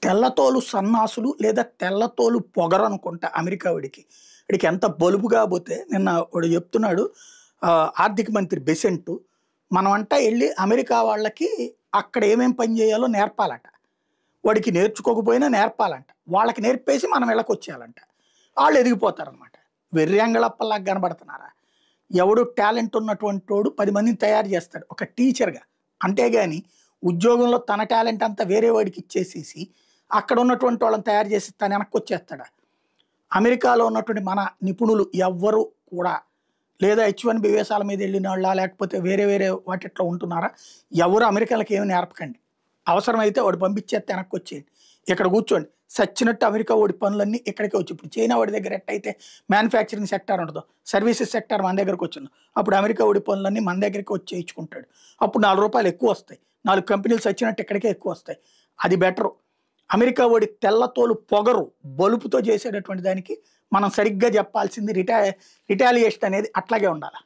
తెల్లతోలు సన్నాసులు లేదా తెల్లతోలు పొగరనుకుంటా అమెరికా వాడికి. వాడికి ఎంత బలుపుగా పోతే నిన్న వాడు చెప్తున్నాడు ఆర్థిక మంత్రి బెసెంట్ మనమంట వెళ్ళి అమెరికా వాళ్ళకి అక్కడ ఏమేం పని చేయాలో నేర్పాలట. వాడికి నేర్చుకోకపోయినా నేర్పాలంట. వాళ్ళకి నేర్పేసి మనం ఇళ్ళకొచ్చేయాలంట. వాళ్ళు ఎదిగిపోతారనమాట. వెర్రంగళప్పలాగా కనబడుతున్నారా? ఎవడు టాలెంట్ ఉన్నటువంటి వాడు 10 మందిని తయారు చేస్తాడు ఒక టీచర్‌గా. అంతేగాని ఉద్యోగంలో తన టాలెంట్ అంతా వేరే వాడికి ఇచ్చేసేసి అక్కడ ఉన్నటువంటి వాళ్ళని తయారు చేసి తను వెనక్కొచ్చేస్తాడా? అమెరికాలో ఉన్నటువంటి మన నిపుణులు ఎవ్వరు కూడా లేదా H1B వీసాల మీద వెళ్ళినోళ్ళా లేకపోతే వేరే వేరే వాటిట్లో ఉంటున్నారా? ఎవరు అమెరికన్‌లకి ఏమి నేర్పకండి. అవసరమైతే వాడు పంపించేస్తే వెనక్కొచ్చేయండి. ఇక్కడ కూర్చోండి. సచ్చినట్టు అమెరికా వాడి పనులన్నీ ఇక్కడికే వచ్చి ఇప్పుడు చైనా వాడి దగ్గర ఎట్టయితే మ్యానుఫ్యాక్చరింగ్ సెక్టార్ ఉంటుందో సర్వీసెస్ సెక్టార్ మన దగ్గరకు వచ్చిందో అప్పుడు అమెరికా వాడి పనులన్నీ మన దగ్గరికి వచ్చి చేయించుకుంటాడు. అప్పుడు ₹4 ఎక్కువ వస్తాయి. 4 కంపెనీలు సచ్చినట్టు ఇక్కడికే ఎక్కువ వస్తాయి. అది బెటరు. అమెరికా వాడి తెల్లతోలు పొగరు బలుపుతో చేసేటటువంటి దానికి మనం సరిగ్గా చెప్పాల్సింది రిటాలియేషన్ అనేది అట్లాగే ఉండాలి.